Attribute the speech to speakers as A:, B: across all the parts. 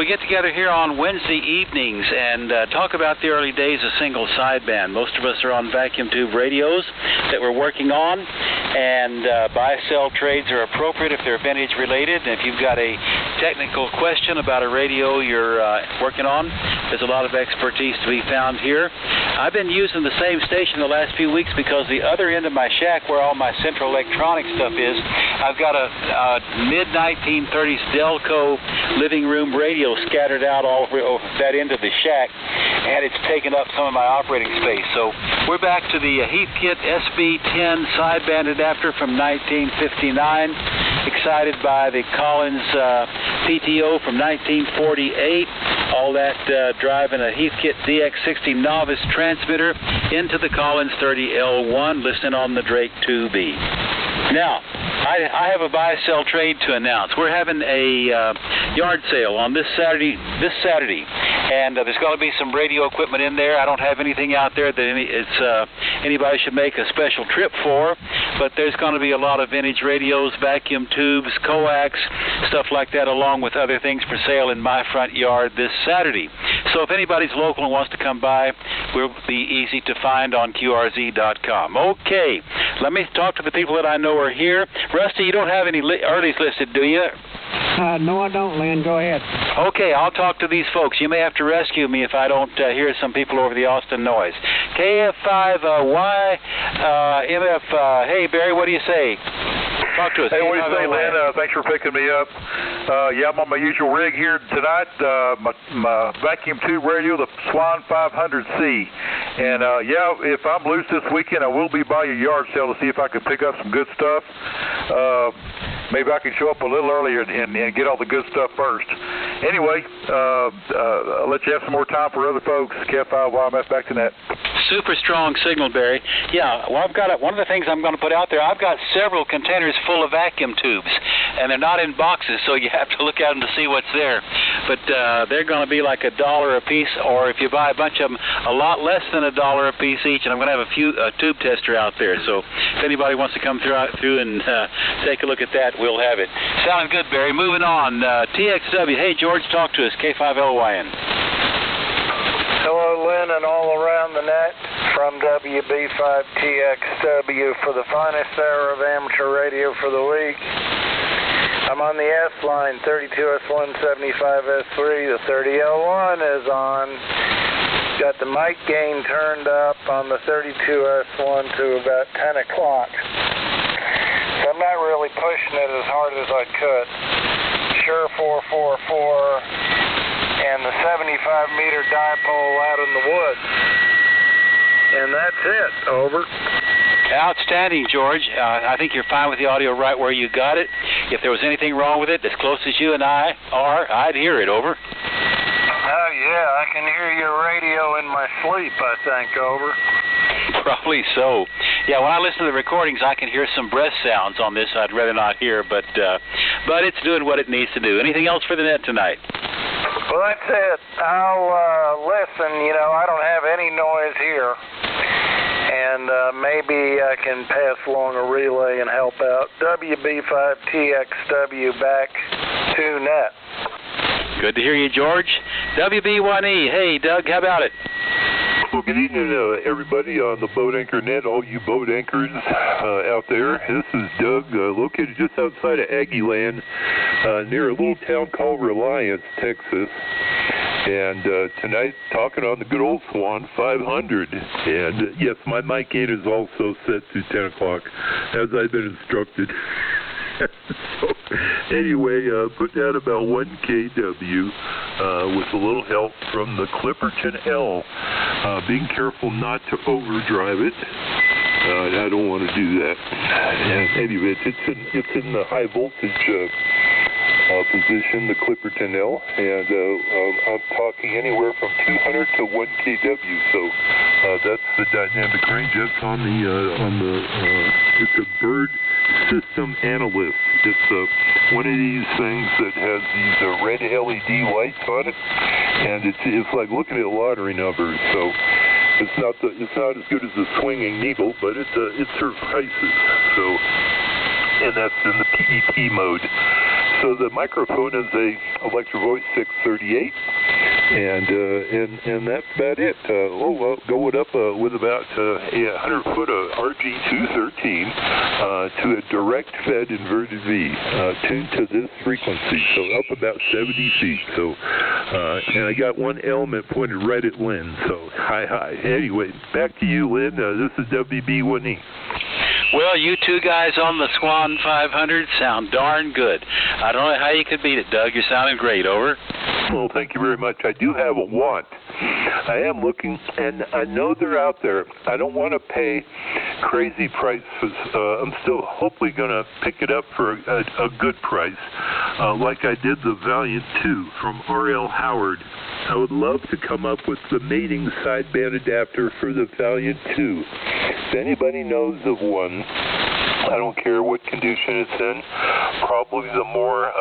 A: We get together here on Wednesday evenings and talk about the early days of single sideband. Most of us are on vacuum tube radios that we're working on, and buy-sell trades are appropriate if they're vintage related. And if you've got a technical question about a radio you're working on, there's a lot of expertise to be found here. I've been using the same station the last few weeks because the other end of my shack, where all my central electronic stuff is, I've got a mid-1930s Delco living room radio scattered out all over that end of the shack, and it's taken up some of my operating space. So we're back to the Heathkit SB10 sideband adapter from 1959. Excited by the Collins PTO from 1948. All that driving a Heathkit DX60 novice transmitter into the Collins 30L1, listening on the Drake 2B. Now, I have a buy-sell trade to announce. We're having a yard sale on this Saturday, and there's going to be some radio equipment in there. I don't have anything out there that anybody should make a special trip for, but there's going to be a lot of vintage radios, vacuum tubes, coax, stuff like that, along with other things for sale in my front yard this Saturday. So if anybody's local and wants to come by, we'll be easy to find on QRZ.com. Okay, let me talk to the people that I know are here. Rusty, you don't have any earlies listed, do you?
B: No, I don't, Lynn. Go ahead.
A: Okay, I'll talk to these folks. You may have to rescue me if I don't hear some people over the Austin noise. KF5Y, MF, hey, Barry, what do you say? Talk to us.
C: Hey, what do you say, Lynn? Thanks for picking me up. Yeah, I'm on my usual rig here tonight, my vacuum tube radio, the Swan 500C. And, yeah, if I'm loose this weekend, I will be by your yard sale to see if I can pick up some good stuff. Maybe I can show up a little earlier and get all the good stuff first. Anyway, I'll let you have some more time for other folks. KF5YMF, back to net.
A: Super strong signal, Barry. Yeah, well, I've got one of the things I'm going to put out there, I've got several containers full of vacuum tubes, and they're not in boxes, so you have to look at them to see what's there. But they're going to be like $1 a piece, or if you buy a bunch of them, a lot less than $1 a piece each, and I'm going to have a tube tester out there. So if anybody wants to come through and take a look at that, we'll have it. Sounding good, Barry. Moving on. TXW. Hey, George, talk to us. K5LYN.
D: Hello, Lynn, and all around the net from WB5TXW for the finest hour of amateur radio for the week. I'm on the S line, 32S1, 75S3. The 30L1 is on. Got the mic gain turned up on the 32S1 to about 10 o'clock. So I'm not really pushing it as hard as I could. Shure 444 and the 75-meter dipole out in the woods. And that's it. Over.
A: Outstanding, George. I think you're fine with the audio right where you got it. If there was anything wrong with it, as close as you and I are, I'd hear it. Over.
D: Oh, yeah, I can hear your radio in my sleep, I think. Over.
A: Probably so. Yeah, when I listen to the recordings, I can hear some breath sounds on this I'd rather not hear, but it's doing what it needs to do. Anything else for the net tonight?
D: Well, that's it. I'll listen. You know, I don't have any noise here. And maybe I can pass along a relay and help out. WB5TXW back to net.
A: Good to hear you, George. WB1E. Hey, Doug, how about it?
E: Well, good evening, everybody on the Boat Anchor Net, all you boat anchors out there. This is Doug, located just outside of Aggieland, near a little town called Reliance, Texas. And tonight, talking on the good old Swan 500. And yes, my mic gain is also set to 10 o'clock, as I've been instructed. So, anyway, put down about 1 kW with a little help from the Clipperton L. Being careful not to overdrive it. I don't want to do that. And anyway, it's in the high voltage position, the Clipperton L, and I'm talking anywhere from 200 to 1 kW. So that's the dynamic range. That's on the it's a Bird System Analyst. It's one of these things that has these red LED lights on it, and it's like looking at lottery numbers. So it's not as good as the swinging needle, but it suffices. So, and that's in the PET mode. So the microphone is a Electro-Voice 638, and that's about it. Going up with about a 100-foot RG213 to a direct-fed inverted V, tuned to this frequency, so up about 70 feet. So, and I got one element pointed right at Lynn. So hi. Anyway, back to you, Lynn. This is WB1E.
A: Well, you two guys on the Swan 500 sound darn good. I don't know how you could beat it, Doug. You're sounding great. Over.
E: Well, thank you very much. I do have a want. I am looking, and I know they're out there. I don't want to pay crazy prices. I'm still hopefully going to pick it up for a good price, like I did the Valiant 2 from R.L. Howard. I would love to come up with the mating sideband adapter for the Valiant 2. If anybody knows of one, I don't care what condition it's in, probably the more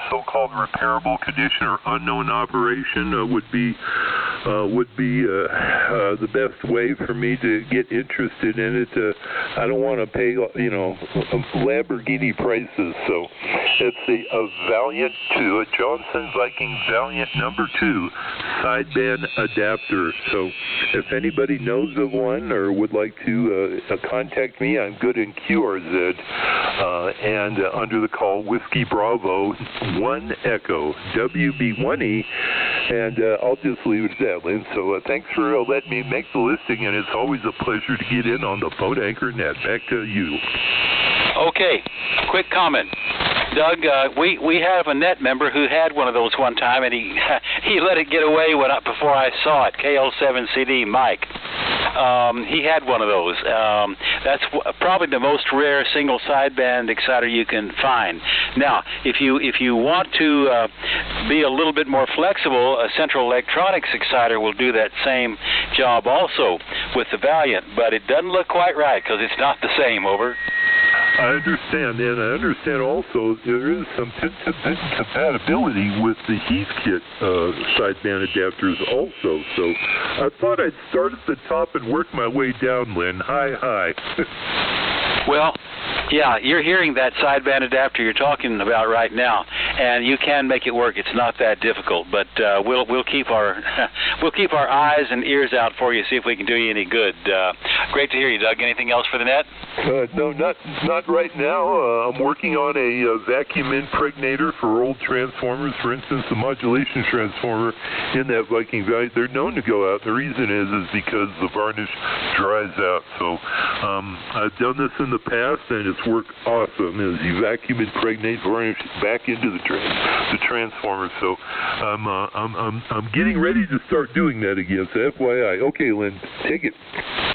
E: so-called repairable condition or unknown operation would be the best way for me to get interested in it. I don't want to pay, Lamborghini prices. So it's a Valiant 2, a Johnson Viking Valiant number 2 sideband adapter. So if anybody knows of one or would like to contact me, I'm good in QRZ and under the call Whiskey Bravo 1 Echo WB1E, and I'll just leave it at that, Lynn. So thanks for letting me make the listing, and it's always a pleasure to get in on the Boat Anchor Net. Back to you.
A: Okay, quick comment. Doug, we have a net member who had one of those one time, and he let it get away before I saw it. KL7CD Mike. He had one of those. That's probably the most rare single sideband exciter you can find. Now, if you want to be a little bit more flexible, a Central Electronics exciter will do that same job also with the Valiant, but it doesn't look quite right because it's not the same. Over.
E: I understand, and I understand also there is some compatibility with the Heathkit sideband adapters also. So I thought I'd start at the top and work my way down, Lynn. Hi.
A: Well, yeah, you're hearing that sideband adapter you're talking about right now, and you can make it work. It's not that difficult, but we'll keep our eyes and ears out for you, see if we can do you any good. Great to hear you, Doug. Anything else for the net?
E: No, not right now. I'm working on a vacuum impregnator for old transformers. For instance, the modulation transformer in that Viking Valiant, they're known to go out. The reason is because the varnish dries out. So I've done this in the past, and it's worked awesome. As you vacuum impregnate varnish back into the transformer. So I'm getting ready to start doing that again. So FYI. Okay, Lynn, take it.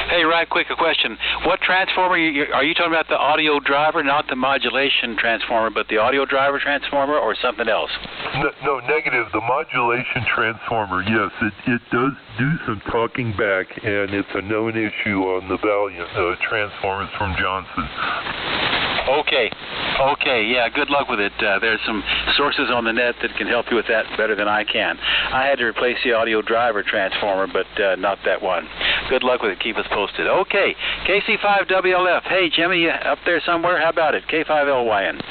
A: Hey, right quick, a question. What transformer are you talking about? The audio driver, not the modulation transformer, but the audio driver transformer, or something else?
E: No, negative. The modulation transformer, yes, it does do some talking back, and it's a known issue on the Valiant transformers from Johnson.
A: Okay, yeah, good luck with it. There's some sources on the net that can help you with that better than I can. I had to replace the audio driver transformer, but not that one. Good luck with it. Keep us posted. Okay, KC5WLF. Hey, Jimmy, you up there somewhere? How about it? K5LYN.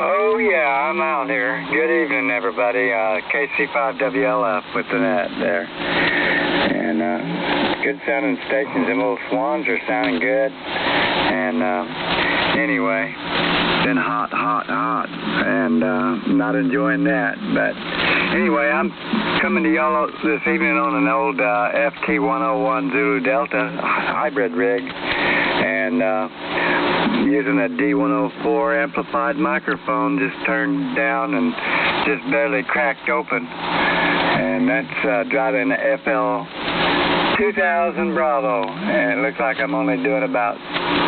B: Oh, yeah, I'm out here. Good evening, everybody. KC5WLF with the net there. And good sounding stations. Them old Swans are sounding good. And anyway, been hot, and not enjoying that. But anyway, I'm coming to y'all this evening on an old FT101 Zulu Delta hybrid rig, and using a D104 amplified microphone, just turned down and just barely cracked open. And that's driving a FL 2000 Bravo, and it looks like I'm only doing about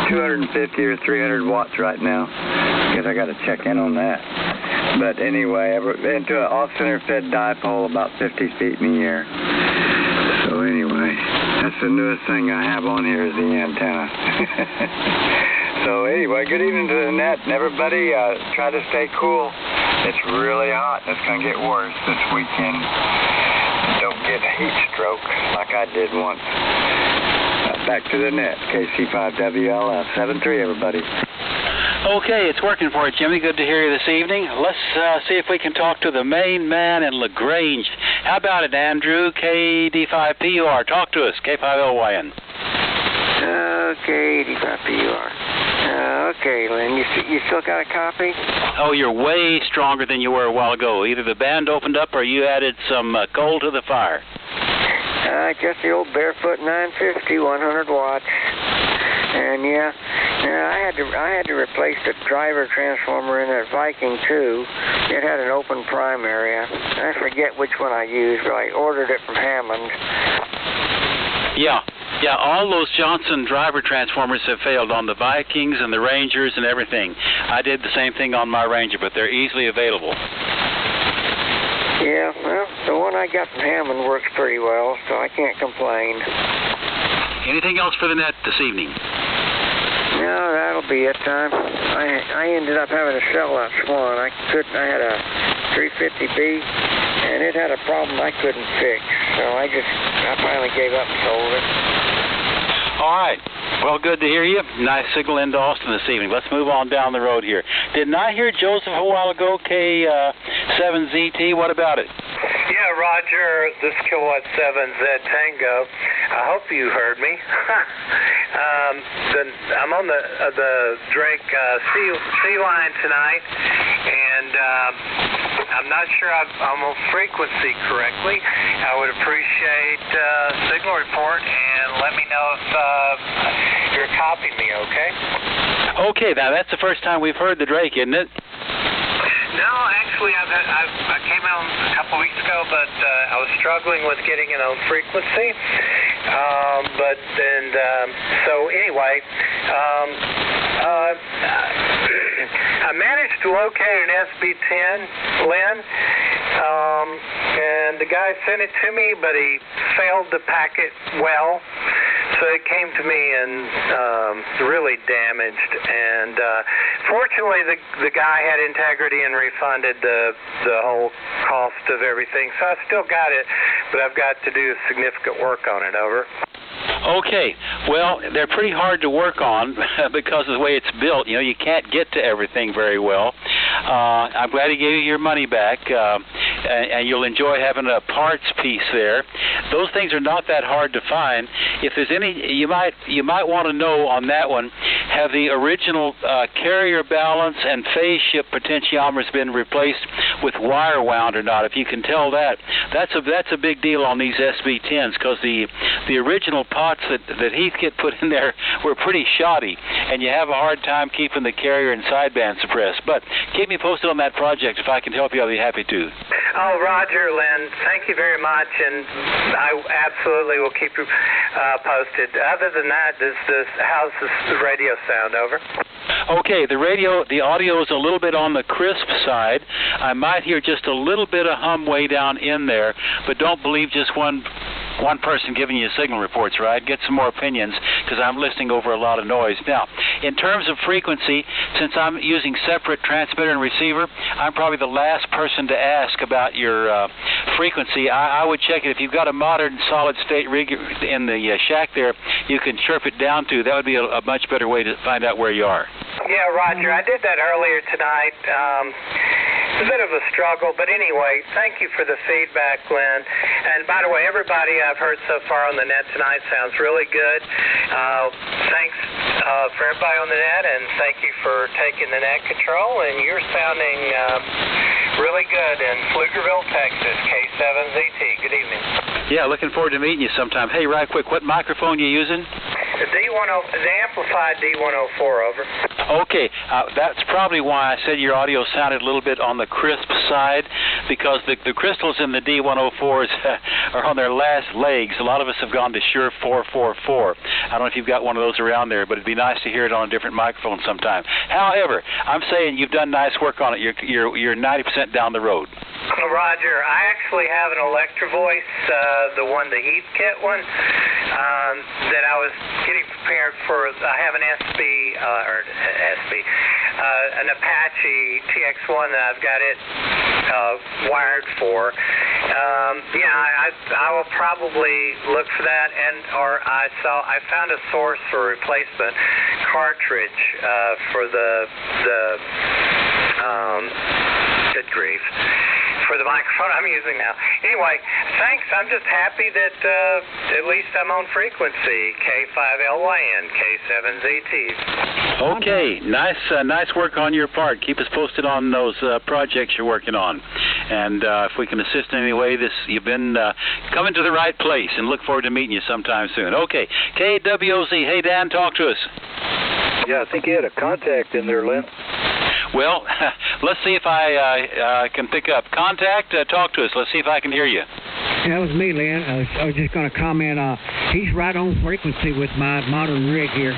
B: 250 or 300 watts right now. Guess I got to check in on that. But anyway, into an off-center fed dipole about 50 feet in the air. So anyway, that's the newest thing I have on here is the antenna. So anyway, good evening to the net, and everybody try to stay cool. It's really hot. It's going to get worse this weekend. Don't get a heat stroke like I did once. Back to the net, KC5WLF 73, everybody.
A: Okay, it's working for you, Jimmy. Good to hear you this evening. Let's see if we can talk to the main man in LaGrange. How about it, Andrew? KD5PUR. Talk to us, K5LYN.
F: Okay, KD5PUR. Okay, Lynn, you still got a copy?
A: Oh, you're way stronger than you were a while ago. Either the band opened up or you added some coal to the fire.
F: Just the old Barefoot 950, 100 watts. And yeah, I had to replace the driver transformer in that Viking too. It had an open primary. I forget which one I used, but I ordered it from Hammond.
A: Yeah, all those Johnson driver transformers have failed on the Vikings and the Rangers and everything. I did the same thing on my Ranger, but they're easily available.
F: Yeah, well, the one I got from Hammond works pretty well, so I can't complain.
A: Anything else for the net this evening?
F: No, that'll be it, Tom. I ended up having to sell that Swan. I had a 350B, and it had a problem I couldn't fix, so I finally gave up and sold it.
A: All right. Well, good to hear you. Nice signal into Austin this evening. Let's move on down the road here. Didn't I hear Joseph a while ago, K7ZT? What about it?
D: Yeah, Roger, this Kilowatt 7Z Tango. I hope you heard me. I'm on the Drake C line tonight, and I'm not sure I'm on frequency correctly. I would appreciate signal report and let me know if you're copying me, okay?
A: Okay, now that's the first time we've heard the Drake, isn't it?
D: No, actually, I came out a couple weeks ago, but I was struggling with getting it on frequency. So anyway, I managed to locate an SB10, Lynn, and the guy sent it to me, but he failed to pack it well. So it came to me and really damaged. And fortunately, the guy had integrity and refunded the whole cost of everything. So I still got it, but I've got to do significant work on it. Over.
A: Okay. Well, they're pretty hard to work on because of the way it's built. You know, you can't get to everything very well. I'm glad he gave you your money back, and you'll enjoy having a parts piece there. Those things are not that hard to find. If there's any, you might want to know on that one, have the original carrier balance and phase shift potentiometers been replaced with wire wound or not? If you can tell that, that's a big deal on these SB10s, because the original pots that Heathkit put in there were pretty shoddy, and you have a hard time keeping the carrier and sideband suppressed. But keep me posted on that project. If I can help you, I'll be happy to.
D: Oh, Roger, Lynn, thank you very much, and I absolutely will keep you posted. Other than that, how's the radio sound? Over.
A: Okay, the audio is a little bit on the crisp side. I might hear just a little bit of hum way down in there, but don't believe just one person giving you signal reports, right? Get some more opinions, because I'm listening over a lot of noise. Now, in terms of frequency, since I'm using separate transmitter and receiver, I'm probably the last person to ask about your frequency. I would check it. If you've got a modern solid-state rig in the shack there, you can chirp it down to. That would be a much better way to find out where you are.
D: Yeah, Roger, I did that earlier tonight. It's a bit of a struggle, but anyway, thank you for the feedback, Glenn. And by the way, everybody I've heard so far on the net tonight sounds really good. Thanks for everybody on the net, and thank you for taking the net control. And you're sounding really good in Pflugerville, Texas, K7ZT. Good evening.
A: Yeah, looking forward to meeting you sometime. Hey, right quick, what microphone you using?
D: The amplified D104, over.
A: Okay, that's probably why I said your audio sounded a little bit on the crisp side, because the crystals in the D104s are on their last legs. A lot of us have gone to Shure 444. I don't know if you've got one of those around there, but it'd be nice to hear it on a different microphone sometime. However, I'm saying you've done nice work on it. You're 90% down the road.
D: Roger, I actually have an Electro Voice, the Heathkit one, that I was getting prepared for. I have an an Apache TX1 that I've got it wired for. I will probably look for that, or I found a source for replacement
B: cartridge for the good grief, for the microphone I'm using now. Anyway, thanks. I'm just happy that at least I'm on frequency, K5LYN, K7ZT.
A: Okay, nice work on your part. Keep us posted on those projects you're working on. And if we can assist in any way, you've been coming to the right place, and look forward to meeting you sometime soon. Okay, KWOZ. Hey, Dan, talk to us.
G: Yeah, I think you had a contact in there, Lynn.
A: Well, let's see if I can pick up. Contact, talk to us. Let's see if I can hear you.
H: Yeah, that was me, Lynn. I was just going to comment. He's right on frequency with my modern rig here.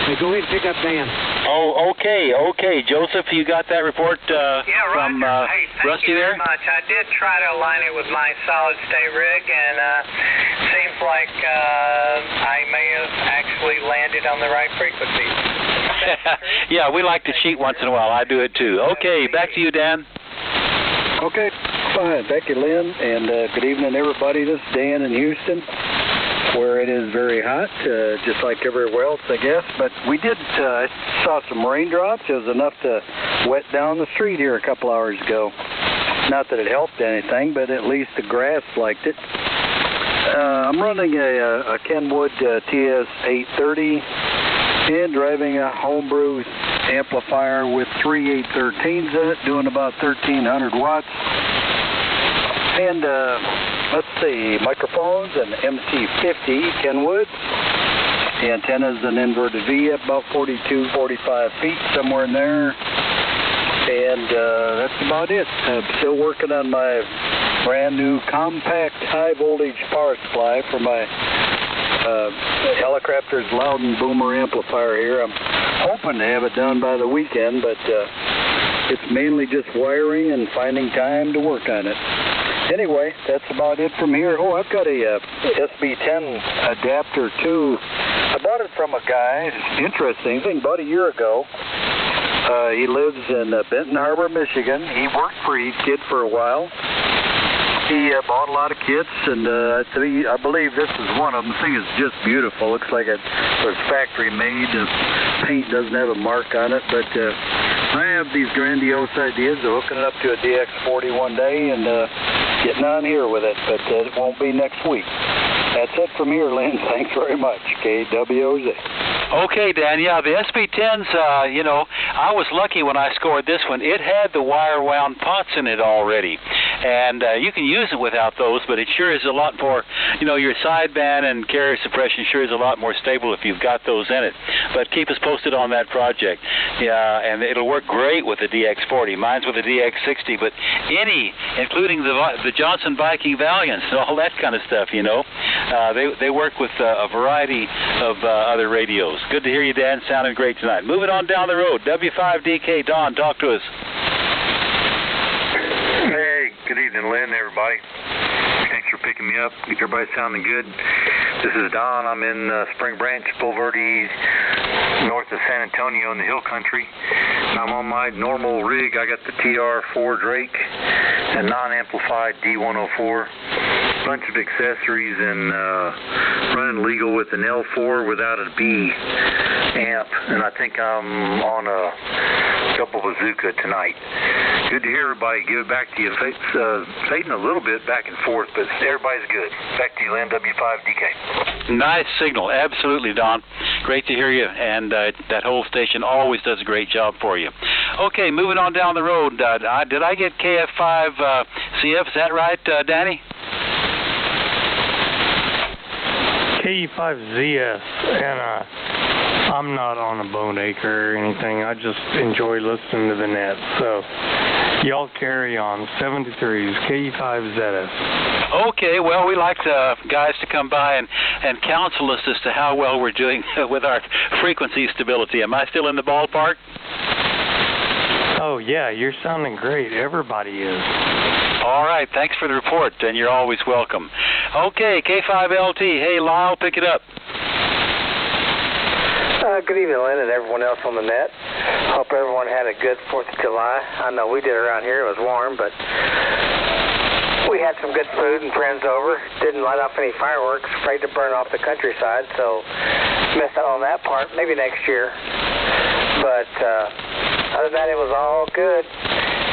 H: Hey, go ahead and pick up Dan.
A: Oh, okay. Joseph, you got that report from
B: hey,
A: Rusty
B: you
A: there?
B: very much. I did try to align it with my solid-state rig, and seems like I may have actually landed on the right frequency.
A: Yeah, we like to cheat once in a while. I do it too. Okay, back to you, Dan.
G: Okay, fine. Thank you, Lynn, and good evening, everybody. This is Dan in Houston, where it is very hot, just like everywhere else, I guess. But we did saw some raindrops. It was enough to wet down the street here a couple hours ago. Not that it helped anything, but at least the grass liked it. I'm running a Kenwood TS830 and driving a homebrew amplifier with 3 813s in it, doing about 1,300 watts. And let's see, microphones and MC50 Kenwood. The antenna's an inverted V at about 42, 45 feet, somewhere in there. And that's about it. I'm still working on my brand new compact high voltage power supply for my Helicopter's Loudon Boomer amplifier here. I'm hoping to have it done by the weekend, but it's mainly just wiring and finding time to work on it. Anyway, that's about it from here. Oh, I've got a SB10 adapter too. I bought it from a guy. Interesting thing, about a year ago. He lives in Benton Harbor, Michigan. He worked for Heatkit for a while. He bought a lot of kits, and I believe this is one of them. The thing is just beautiful. Looks like it was factory made. The paint doesn't have a mark on it, but I have these grandiose ideas of hooking it up to a DX40 one day and getting on here with it, but it won't be next week. That's it from here, Lynn. Thanks very much. KWOZ.
A: Okay, Dan. Yeah, the SB10s, I was lucky when I scored this one. It had the wire-wound pots in it already. And you can use it without those, but it sure is a lot more, your sideband and carrier suppression sure is a lot more stable if you've got those in it. But keep us posted on that project. Yeah, and it'll work great with the DX40. Mine's with the DX60, but including the Johnson Viking Valiants and all that kind of stuff, they work with a variety of other radios. Good to hear you, Dan. Sounding great tonight. Moving on down the road, W5DK, Don, talk to us.
I: Hey, good evening, Lynn, everybody. Thanks for picking me up. Everybody sounding good. This is Don. I'm in Spring Branch, Bulverde, north of San Antonio in the hill country. I'm on my normal rig. I got the TR4 Drake, a non-amplified D104. Bunch of accessories and running legal with an L4 without a B amp, and I think I'm on a double bazooka tonight. Good to hear everybody. Give it back to you. Fading a little bit back and forth, but everybody's good. Back to you, Lynn, W5DK.
A: Nice signal. Absolutely, Don. Great to hear you, and that whole station always does a great job for you. Okay, moving on down the road. Did I get KF5 CF? Is that right, Danny?
J: KE5ZS, and I'm not on a bone acre or anything. I just enjoy listening to the net. So y'all carry on. 73s, KE5ZS.
A: Okay, well, we like guys to come by and counsel us as to how well we're doing with our frequency stability. Am I still in the ballpark?
J: Oh, yeah, you're sounding great. Everybody is.
A: All right, thanks for the report, and you're always welcome. Okay, K5LT. Hey, Lyle, pick it up.
K: Good evening, Lynn, and everyone else on the net. Hope everyone had a good 4th of July. I know we did around here. It was warm, but We had some good food and friends over. Didn't light off any fireworks. Afraid to burn off the countryside, so missed out on that part. Maybe next year. But other than that, it was all good.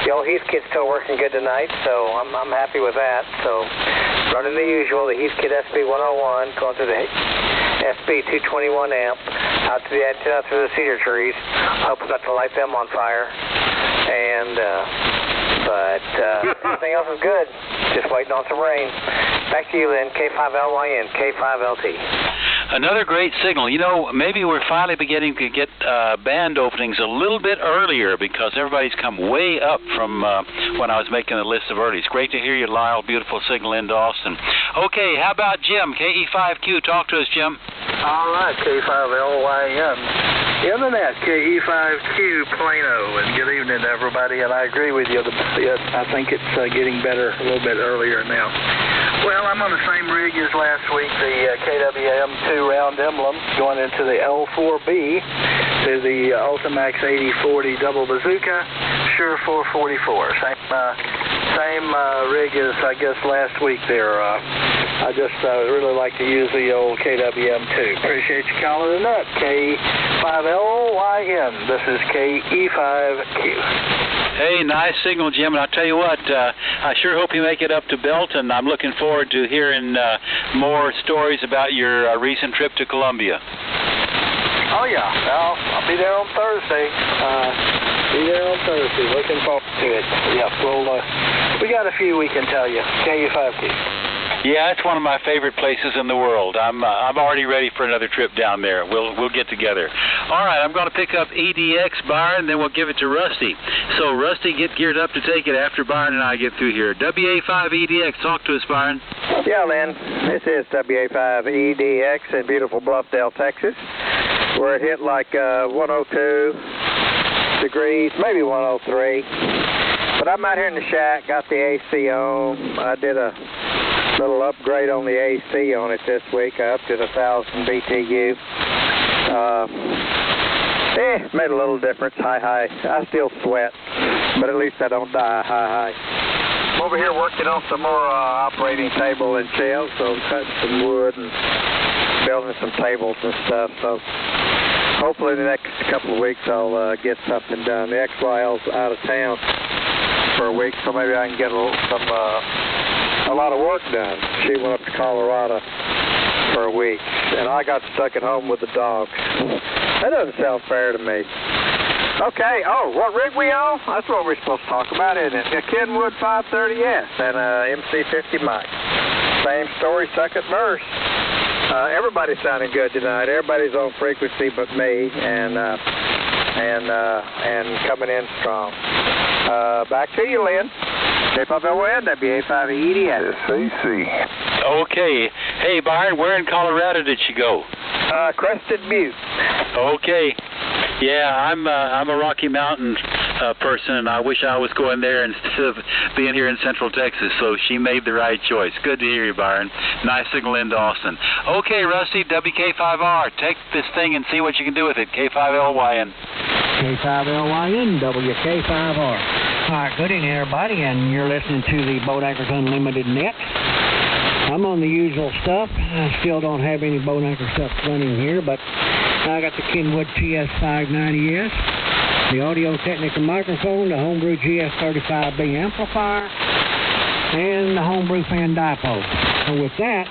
K: The old Heath Kid's still working good tonight, so I'm happy with that. So running the usual, the Heath Kid SB 101, going through the SB 221 amp, out to the antenna through the cedar trees, hoping not to light them on fire. And but everything else is good. Just waiting on some rain. Back to you, Lynn. K5LYN, K5LT.
A: Another great signal. You know, maybe we're finally beginning to get band openings a little bit earlier because everybody's come way up from when I was making the list of earlies. Great to hear you, Lyle. Beautiful signal into Austin. Okay, how about Jim? KE5Q. Talk to us, Jim.
D: All right, K5LYN. Internet, KE5Q, Plano. And good evening, everybody. And I agree with you. I think it's getting better a little bit earlier now. Well, I'm on the same rig as last week, the KWM2 round emblem, going into the L4B to the Ultimax 8040 double bazooka, Shure 444. Same rig as, I guess, last week there. I just really like to use the old KWM2. Appreciate you calling it up. K5LYN. This is KE5Q.
A: Hey, nice signal, Jim. And I'll tell you what, I sure hope you make it up to Belton. I'm looking forward to hearing more stories about your recent trip to Columbia.
D: Oh, yeah. Well, I'll be there on Thursday. Looking forward to it. Yeah, well, we got a few we can tell you. KU5Q.
A: Yeah, it's one of my favorite places in the world. I'm already ready for another trip down there. We'll get together. All right, I'm going to pick up EDX, Byron, then we'll give it to Rusty. So, Rusty, get geared up to take it after Byron and I get through here. WA5EDX, talk to us, Byron.
B: Yeah, Lynn. This is WA5EDX in beautiful Bluffdale, Texas, where it hit like 102 degrees, maybe 103. But I'm out here in the shack, got the AC on. I did a little upgrade on the AC on it this week. I upped it 1,000 BTU. Made a little difference. High. I still sweat, but at least I don't die. High. I'm over here working on some more operating table and shelves, so I'm cutting some wood and building some tables and stuff. So hopefully in the next couple of weeks I'll get something done. The XYL's out of town for a week, so maybe I can get a lot of work done. She went up to Colorado for a week, and I got stuck at home with the dogs. That doesn't sound fair to me. Okay, what rig we on? That's what we're supposed to talk about, isn't it? A Kenwood 530S and a MC50 mic. Same story, second verse. Everybody's sounding good tonight. Everybody's on frequency but me, and coming in strong. Back to you, Lynn. K5LYN, WA5EDX.
C: CC.
A: Okay. Hey, Byron, where in Colorado did she go?
B: Crested Butte.
A: Okay. Yeah, I'm a Rocky Mountain person, and I wish I was going there instead of being here in Central Texas, so she made the right choice. Good to hear you, Byron. Nice signal into Austin. Okay, Rusty, WK5R, take this thing and see what you can do with it. K5LYN.
H: K5LYN, WK5R. All right, good evening, everybody, and you're listening to the Boat Anchors Unlimited Net. I'm on the usual stuff. I still don't have any Boat Anchor stuff running here, but I got the Kenwood TS590S, the Audio-Technica microphone, the Homebrew GS35B amplifier, and the Homebrew fan dipole. So with that,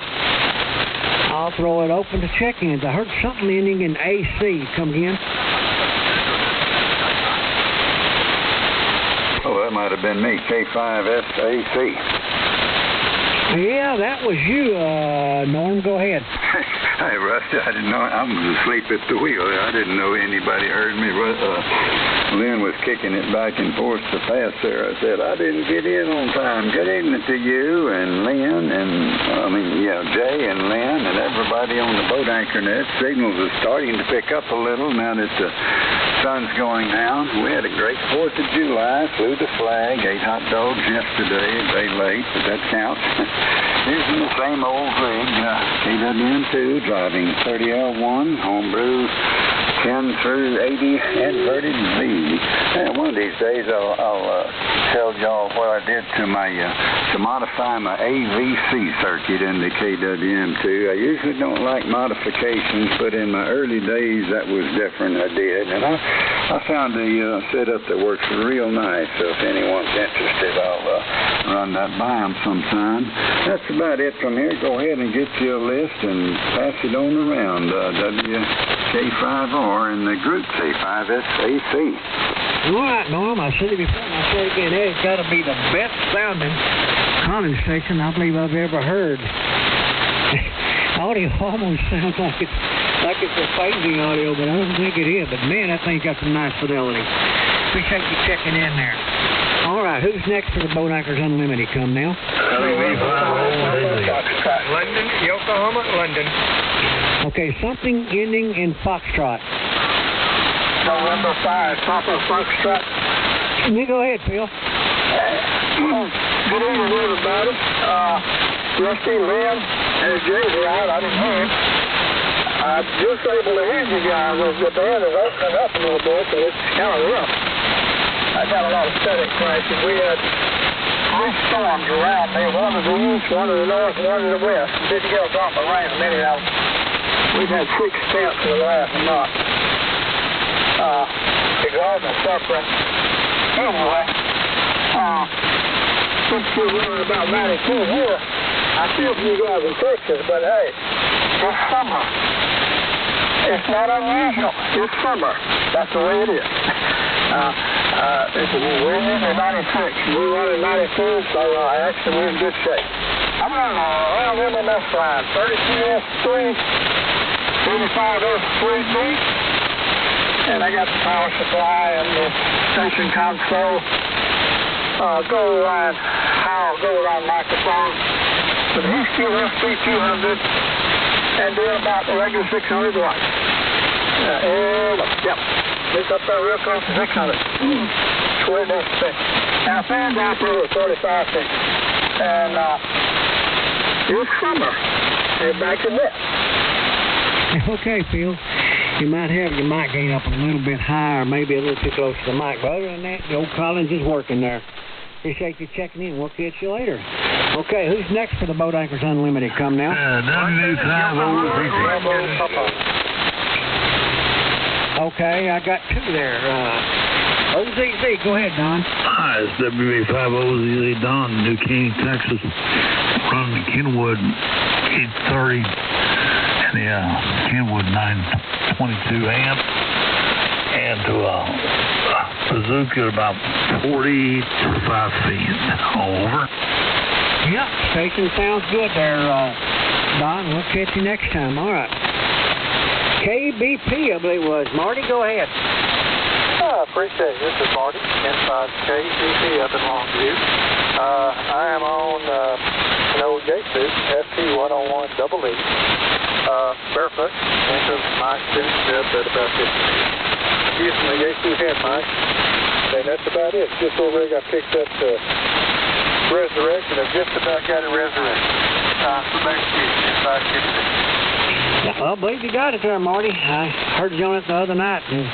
H: I'll throw it open to check-ins. I heard something ending in AC. Come again?
L: Oh, that might have been me, K5SAC.
H: Yeah, that was you, Norm. Go ahead.
L: Hey, Rusty, I didn't know. I was asleep at the wheel. I didn't know anybody heard me. Lynn was kicking it back and forth so fast there. I said, I didn't get in on time. Good evening to you and Lynn Jay and Lynn and everybody on the Boat Anchor Net. Signals are starting to pick up a little now that the sun's going down. We had a great 4th of July, flew the flag, ate hot dogs yesterday, a day late, but that counts. Using the same old rig, KWM2, driving 30L1, Homebrew 10 through 80 inverted V. And one of these days I'll tell y'all what I did to my to modify my AVC circuit in the KWM2. I usually don't like modifications, but in my early days that was different. I did, and I found a setup that works real nice. So if anyone's interested, I'll run that by them sometime. That's about it from here. Go ahead and get you a list and pass it on around. WK5R in the group C5SAC.
H: All right, Norm, I said it before and I say it again. It's got to be the best sounding calling station I believe I've ever heard. Audio almost sounds like it's a phasing audio, but I don't think it is. But man, that thing's got some nice fidelity. Appreciate you checking in there. All right, who's next for the Boat Anchors Unlimited? Come now.
D: London, Yokohama, London.
H: Okay, something ending in Foxtrot.
D: November 5, Papa Foxtrot.
H: You go ahead, Phil.
D: Good evening, everybody. Rusty, Lynn, and Jay's around. I didn't hear him. I'm just able to hear you guys as the band is opening up a little bit, so it's kind of rough. I got a lot of static crashes. We had 3 storms around me, one to the east, one to the north, and one to the west. Didn't get a drop of rain in many of them. We've had 6 temps in the last month. Because of suffering. Anyway, since you're running about 92 here, I feel for you guys in Texas, but hey, it's summer. It's not unusual. It's summer. That's the way it is. We're in 96. We're running 92, so actually we're in good shape. I'm running around MMS line, 32S3, 35S3B, and I got the power supply and the station console. Go around microphone with the Eastview FP200 and doing about the regular 600 watts. Yep. It's up there real close to 600. It's where it is. Now, fan down through at 45 feet. And it's summer. And back to this.
H: Okay, Phil. You might have your mic gain up a little bit higher, maybe a little too close to the mic. But other than that, the old Collins is working there. Appreciate you checking in. We'll catch you later. Okay, who's next for the Boat Anchors Unlimited? Come now. Okay, I got 2 there. OZZ, go ahead, Don.
M: Hi, it's WA5OZZ Don, New Caney, Texas. Running the Kenwood 830 and the Kenwood 922 amp. And to bazooka at about 45 feet. Over.
H: Yep, station sounds good there, Don. We'll catch you next time. All right. KBP, I believe it was. Marty, go ahead.
N: I appreciate it. This is Marty, inside KBP up in Longview. I am on an old J-suit, FT101EE. Barefoot, into my experience up at about 50 feet. Using the J-suit head mic, and that's about it. Just over rig I picked up the Resurrection. I've just about got it resurrected. So back to you, inside KBP.
H: Well, I believe you got it there, Marty. I heard you on it the other night, and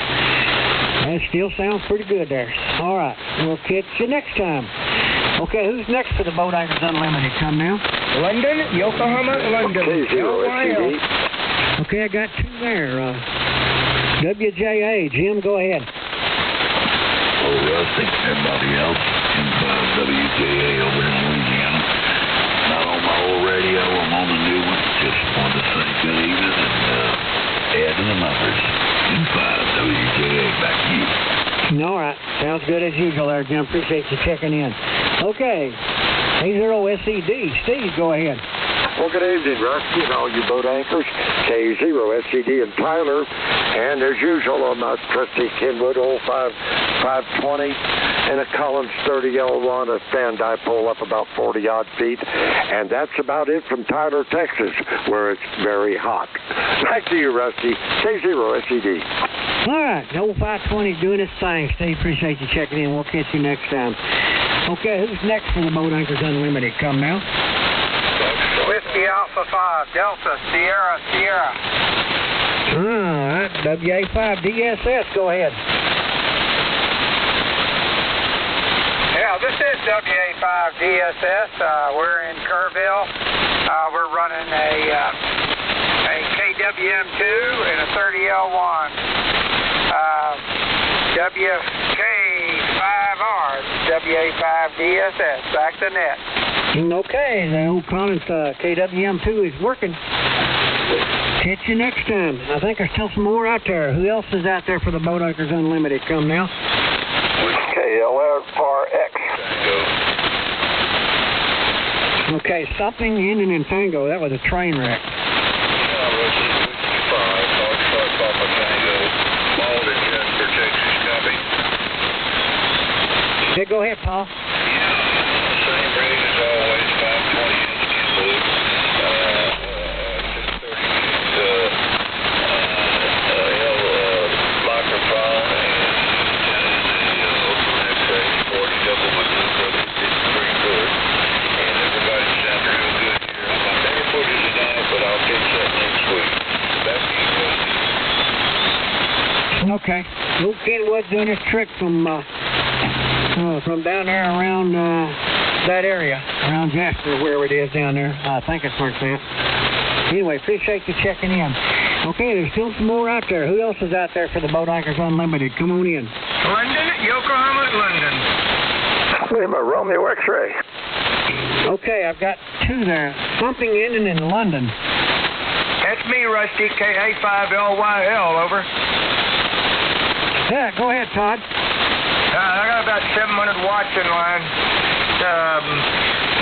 H: it still sounds pretty good there. All right, we'll catch you next time. Okay, who's next for the Boat Anchors Unlimited? Come now.
D: London, Yokohama, London.
H: Okay, I got 2 there. WJA, Jim, go ahead.
M: Oh, Rusty, everybody else, inside WJA over in Louisiana. Not on my old radio, I'm on the new one. Just wanted to say good evening and add to the numbers. Inside WJA, back to you.
H: All right, sounds good as usual there, Jim. Appreciate you checking in. Okay, K0SED, Steve, go ahead.
O: Well, good evening, Rusty, and all you boat anchors. K0SED and Tyler, and as usual on my trusty Kenwood 520 and a Collins 30L1, a stand dipole up about 40-odd feet. And that's about it from Tyler, Texas, where it's very hot. Back to you, Rusty. K0SED.
H: All right, the old 520 doing its thing. Steve, appreciate you checking in. We'll catch you next time. Okay, who's next for the Boat Anchors Unlimited? Come now.
N: Whiskey Alpha 5, Delta, Sierra.
H: All right, WA5DSS, go ahead.
P: Yeah, this is WA5DSS. We're in Kerrville. We're running a KWM2 and a 30L1. WK5R, WA5DSS, back to net.
H: Okay, the old Collins KWM2 is working. Catch you next time. I think there's still some more out there. Who else is out there for the Boat Anchors Unlimited? Come now.
O: KLRX.
H: Okay, something ending in Tango. That was a train wreck. Yeah, go ahead, Paul.
M: Same rate as always, 520 inch blue, 636 microphone, and the Open X-ray 40 double with Blue Brothers. It's pretty good, and everybody sounds real good here. I'm not there for you tonight, but I'll catch that next week. Back to you, Rusty.
H: Okay. Luke Kenwood's doing his trick from down there around that area, around Jasper, wherever it is down there. I think it's where it's at. Anyway, appreciate you checking in. Okay, there's still some more out there. Who else is out there for the Boat Anchors Unlimited? Come on in.
P: London, Yokohama, London.
O: Lima, Romeo X-ray.
H: Okay, I've got two there. Something ending in London.
P: That's me, Rusty, KA5LYL, over.
H: Yeah, go ahead, Todd.
P: I got about 700 watts in line.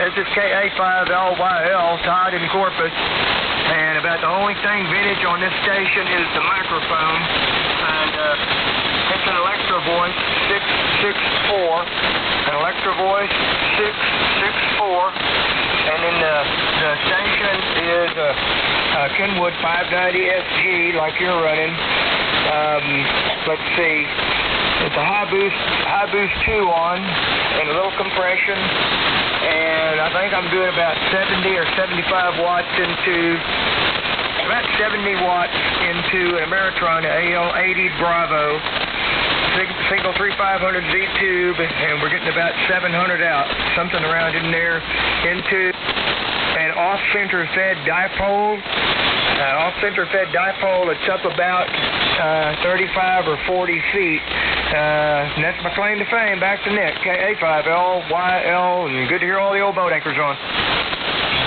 P: This is KA5LYL, Todd in Corpus. And about the only thing vintage on this station is the microphone. And it's an Electro Voice 664. An Electro Voice 664. And then the station is a Kenwood 590 SG, like you're running. Let's see. It's a high boost 2 on, and a little compression, and I think I'm doing about 70 or 75 watts into, about 70 watts into an Ameritron AL80 Bravo, single 3500 Z tube, and we're getting about 700 out, something around in there, into an off-center fed dipole. Off-center fed dipole, it's up about 35 or 40 feet. And that's my claim to fame. Back to net, KA5LYL, and good to hear all the old boat anchors on.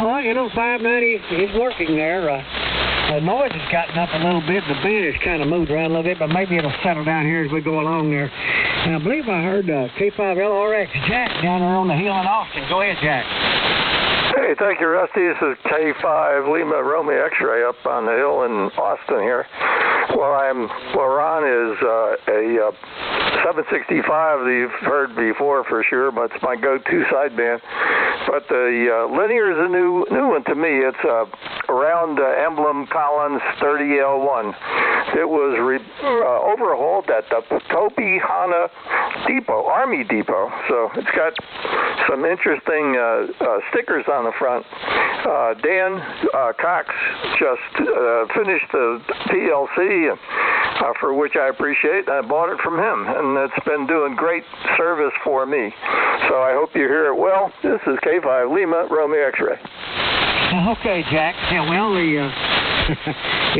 H: Well, 590 is working there. The noise has gotten up a little bit. The band has kind of moved around a little bit, but maybe it'll settle down here as we go along there. And I believe I heard K5LRX Jack down there on the hill in Austin. Go ahead, Jack.
O: Hey, thank you, Rusty. This is K5 Lima Romeo X-ray up on the hill in Austin here. Where Ron is a 765 that you've heard before for sure, but it's my go-to sideband. But the Linear is a new one to me. It's around Emblem Collins 30L1. It was overhauled at the Tobyhanna Depot, Army Depot. So it's got some interesting stickers on the front. Dan Cox just finished the PLC, for which I appreciate. I bought it from him, and it's been doing great service for me. So I hope you hear it well. This is K5 Lima Romeo X-ray.
H: Okay, Jack. Yeah, well, the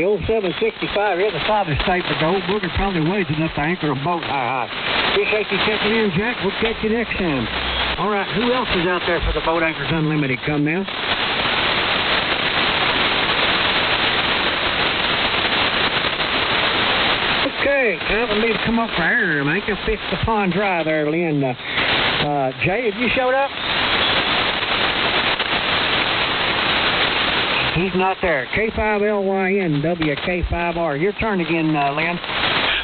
H: old 765 here, the father state, but the old booger probably weighs enough to anchor a boat high. Appreciate you checking in, Jack. We'll catch you next time. All right, who else is out there for the Boat Anchors Unlimited? Come now. Okay, time for me to come up for air. I can fix the pond dry there, Lynn. Jay, have you showed up? He's not there. K5LYN, WK5R. Your turn again, Lynn.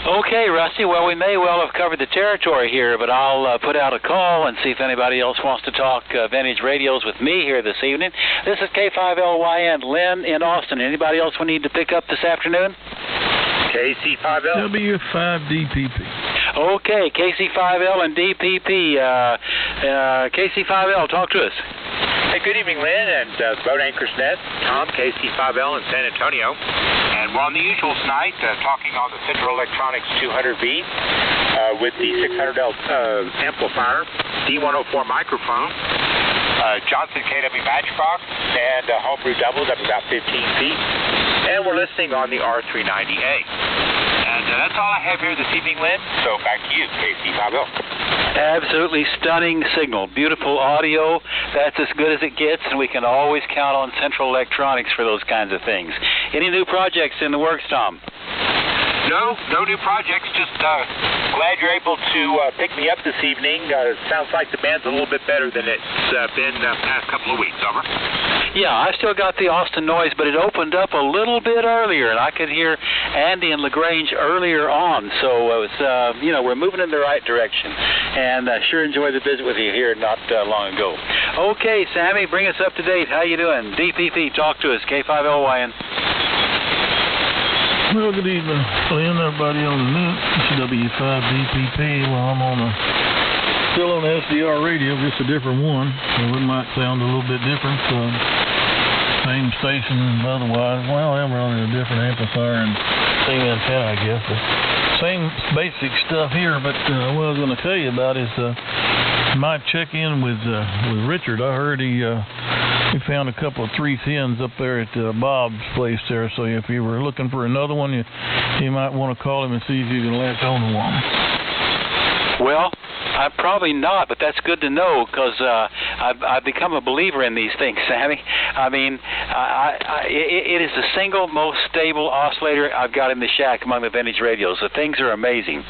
A: Okay, Rusty. Well, we may well have covered the territory here, but I'll put out a call and see if anybody else wants to talk vintage radios with me here this evening. This is K5LYN, Lynn in Austin. Anybody else we need to pick up this afternoon?
Q: KC5L. W5DPP.
A: Okay, KC5L and DPP. KC5L, talk to us.
R: Hey, good evening, Lynn, and Boat Anchors Net, Tom, KC5L in San Antonio. And we're on the usual tonight, talking on the Central Electronics 200V with the 600L amplifier, D104 microphone, Johnson KW Matchbox, and homebrew doubles up about 15 feet. And we're listening on the R390A. And that's all I have here this evening, Lynn. So back to you, KC5L.
A: Absolutely stunning signal. Beautiful audio. That's as good as it gets, and we can always count on Central Electronics for those kinds of things. Any new projects in the works, Tom?
R: No new projects. Just glad you're able to pick me up this evening. Sounds like the band's a little bit better than it's been the past couple of weeks. Over.
A: Yeah, I still got the Austin noise, but it opened up a little bit earlier, and I could hear Andy and LaGrange earlier on. So it was, we're moving in the right direction, and I sure enjoyed the visit with you here not long ago. Okay, Sammy, bring us up to date. How you doing? DPP, talk to us. K5LYN.
Q: Well, good evening, Lynn, everybody on the net. It's W5DPP. Well, I'm still on the SDR radio, just a different one. So it might sound a little bit different. Same station otherwise. Well, I'm running a different amplifier and same antenna, I guess. But same basic stuff here. But what I was going to tell you about is my check-in with Richard. I heard he found a couple of 310s up there at Bob's place there. So if you were looking for another one, you might want to call him and see if you can latch on to one.
A: Well, I'm probably not, but that's good to know because I've become a believer in these things, Sammy. I mean, it is the single most stable oscillator I've got in the shack among the vintage radios. The things are amazing.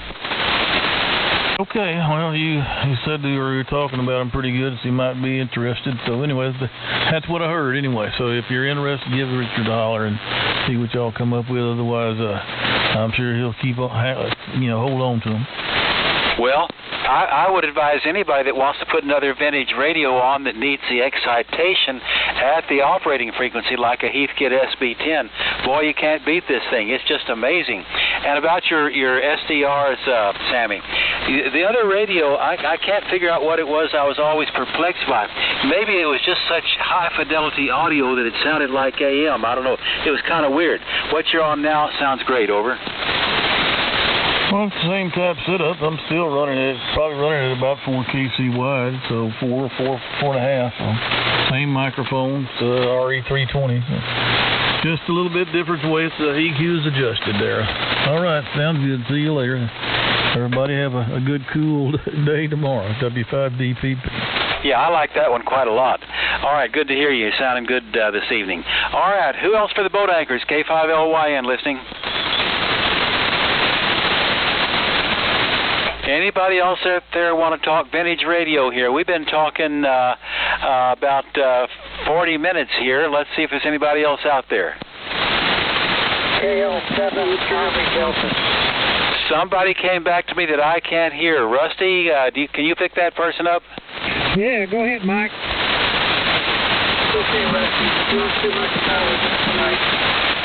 Q: Okay, well, you said you were talking about them pretty good, so you might be interested. So anyways, that's what I heard anyway. So if you're interested, give Richard a holler and see what y'all come up with. Otherwise, I'm sure he'll keep on, hold on to them.
A: Well, I would advise anybody that wants to put another vintage radio on that needs the excitation at the operating frequency like a Heathkit SB10. Boy, you can't beat this thing. It's just amazing. And about your SDRs, Sammy, the other radio, I can't figure out what it was I was always perplexed by. Maybe it was just such high-fidelity audio that it sounded like AM. I don't know. It was kind of weird. What you're on now sounds great. Over.
Q: Well, it's the same type setup. I'm still running it. Probably running it about 4 kC wide, so 4.5. So same microphone, RE320. Just a little bit different way the EQ is adjusted there. All right, sounds good. See you later. Everybody have a good, cool day tomorrow. W5DPP.
A: Yeah, I like that one quite a lot. All right, good to hear you. Sounding good this evening. All right, who else for the boat anchors? K5LYN listening. Anybody else out there want to talk vintage radio here? We've been talking about 40 minutes here. Let's see if there's anybody else out there.
F: KL7 Charlie Delta.
A: Somebody came back to me that I can't hear. Rusty, can you pick that person up?
H: Yeah, go ahead, Mike.
F: Okay, Rusty, not too much power tonight.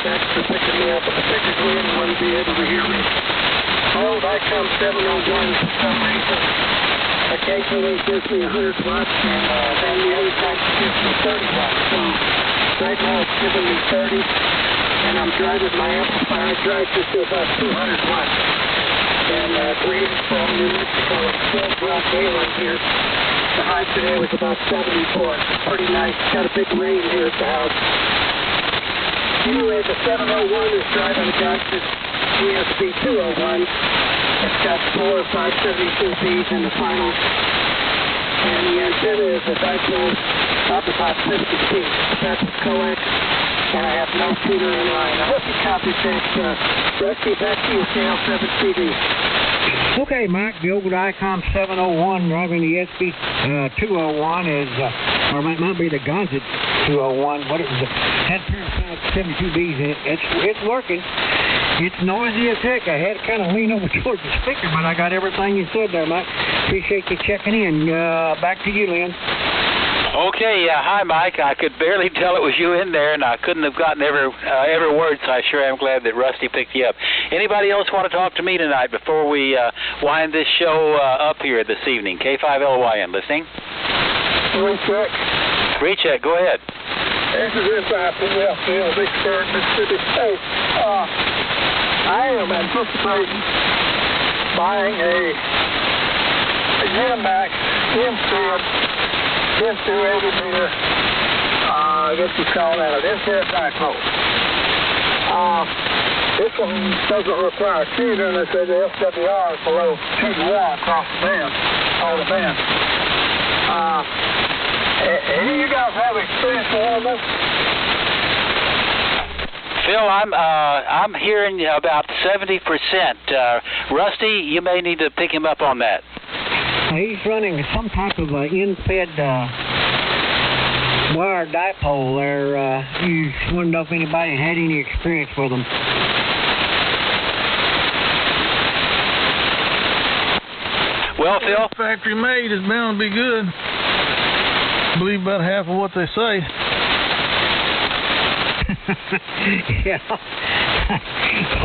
F: Thanks for picking me up. I figured Glenn wouldn't be able to hear me. Oh, I come 701 for some reason. Occasionally it gives me 100 watts, and then the other time it gives me 30 watts. So right now it's giving me 30, and I'm driving my amplifier. I drive just to about 200 watts. And greetings from New Mexico. It's still broad daylight here. The high today was about 74. It's pretty nice. Got a big rain here at the house. Anyway, the 701 is driving a Dodge GSP 201. It's got 4 572Bs in the final. And the antenna is a dipole up about 50 feet. That's a coax. And I have no tuner in line. I hope you copy that. Rusty, back to you, KL7CD.
H: Okay, Mike, the old ICOM 701 driving the SB 201 is, or it might be the Gonzit 201. What it was, had 72Bs in it. It's working. It's noisy as heck. I had to kind of lean over towards the speaker, but I got everything you said there, Mike. Appreciate you checking in. Back to you, Lynn.
A: Okay, hi, Mike. I could barely tell it was you in there, and I couldn't have gotten every word, so I sure am glad that Rusty picked you up. Anybody else want to talk to me tonight before we wind this show up here this evening? K5LYN, listening? Recheck, go ahead.
N: This is SIPL, Vicksburg, Mississippi State. I am anticipating buying a Genmax Infed 10 to 80 meter, I guess you call that an Infed dipole. This one doesn't require tuner, and they say the SWR is below 2 to 1 across the band, all the bands. Any of you guys have experience with one of them?
A: Phil, I'm hearing about 70%. Rusty, you may need to pick him up on that.
H: He's running some type of in-fed wire dipole there. You just want to know if anybody had any experience with them.
A: Well, Phil?
Q: Factory made is bound to be good. Believe about half of what they say.
H: Yeah.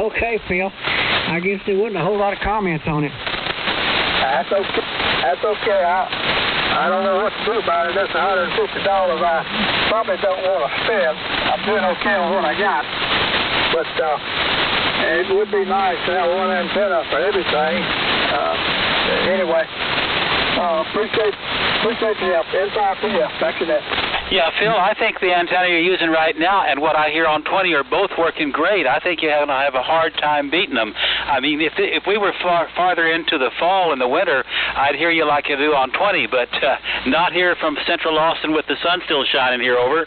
H: Okay, Phil. I guess there wasn't a whole lot of comments on it.
N: That's okay. That's okay. I don't know what to do about it. That's $150 I probably don't want to spend. I'm doing okay with what I got. But it would be nice to have one antenna for everything. Anyway, appreciate the help. SIPL, back to that.
A: Yeah, Phil, I think the antenna you're using right now and what I hear on 20 are both working great. I think you're going to have a hard time beating them. I mean, if we were farther into the fall and the winter, I'd hear you like you do on 20, but not here from Central Austin with the sun still shining here, over.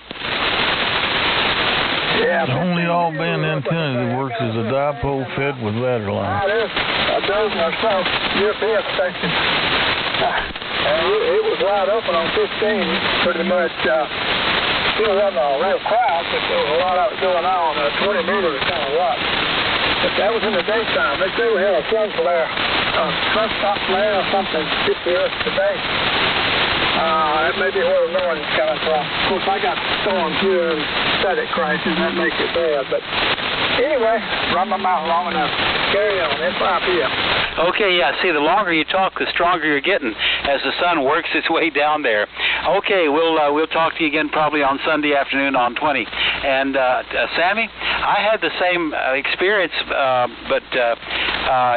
N: Yeah,
Q: the only all-band antenna that works is a dipole fed with ladder line.
N: There's a dozen or so UPS stations. It was wide open on 15, pretty much. Still wasn't a real crowd, but there was a lot of it going on. 20 meters kind of rough. But that was in the daytime. They say we had a sunspot flare or something hit the earth today. That may be where the noise is coming from. Of course, I got storms here and static crashes, and that makes it bad. But anyway, run my mouth long enough. Carry on. SIPL.
A: Okay, yeah. See, the longer you talk, the stronger you're getting as the sun works its way down there. Okay, we'll talk to you again probably on Sunday afternoon on 20. And Sammy, I had the same experience, but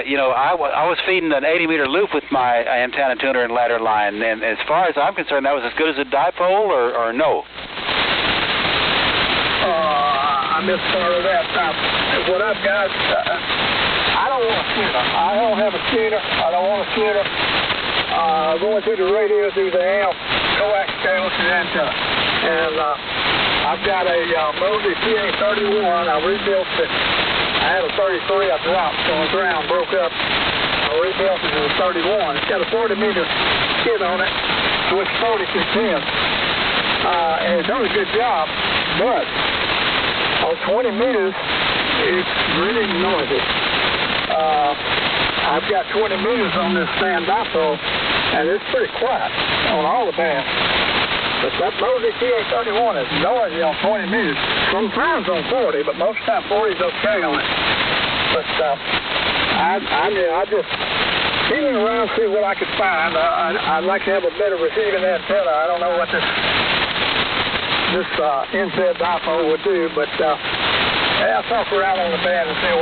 A: you know, I was feeding an 80-meter loop with my antenna tuner and ladder line, and as far as I'm concerned, that was as good as a dipole, or no?
N: I missed part of that. What I've got, I don't want a tuner. I don't have a tuner. I don't want a tuner. Going through the radio through the amp, coax cable to the antenna. And I've got a Mosley PA31. I rebuilt it. I had a 33 I dropped on the ground, broke up. I rebuilt it to a 31. It's got a 40-meter kit on it, with 40-10. And it's done a good job, but on 20 meters, it's really noisy. I've got 20 meters on this stand dipole, and it's pretty quiet on all the bands. But that Mosley PA31 is noisy on 20 meters. Sometimes on 40, but most of the time 40 is okay on it. But I just feeling around, see what I could find. I'd like to have a better receiving antenna. I don't know what this Infed dipole would do, but I'll talk around on the band and see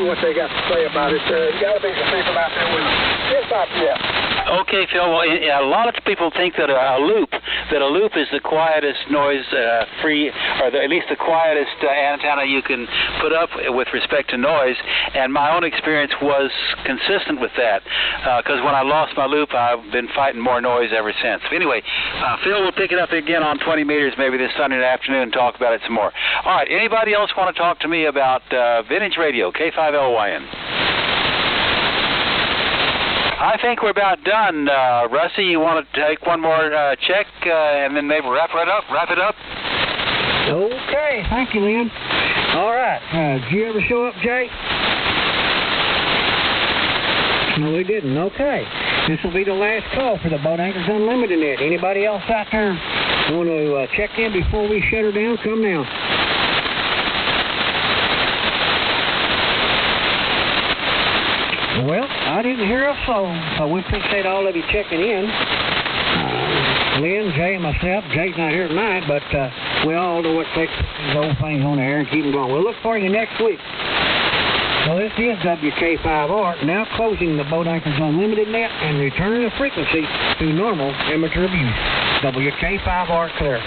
N: what they got to say about it. There's got to be some people out there with them.
A: Okay, Phil. Well, a lot of people think that a loop is the quietest noise-free, or at least the quietest antenna you can put up with respect to noise. And my own experience was consistent with that, because when I lost my loop, I've been fighting more noise ever since. But anyway, Phil will pick it up again on 20 meters maybe this Sunday afternoon and talk about it some more. All right. Anybody else want to talk to me about vintage radio, K5LYN? I think we're about done. Rusty, you want to take one more check and then maybe wrap it up?
H: Okay. Thank you, Lynn. All right. Did you ever show up, Jake? No, we didn't. Okay. This will be the last call for the Boat Anchors Unlimited Net. Anybody else out there want to check in before we shut her down? Come now. Well, I didn't hear a phone, so we appreciate all of you checking in. Lynn, Jay, and myself. Jay's not here tonight, but we all know what takes these old things on the air and keep them going. We'll look for you next week. So this is WK5R, now closing the Boat Anchors Unlimited net and returning the frequency to normal amateur views. WK5R clear.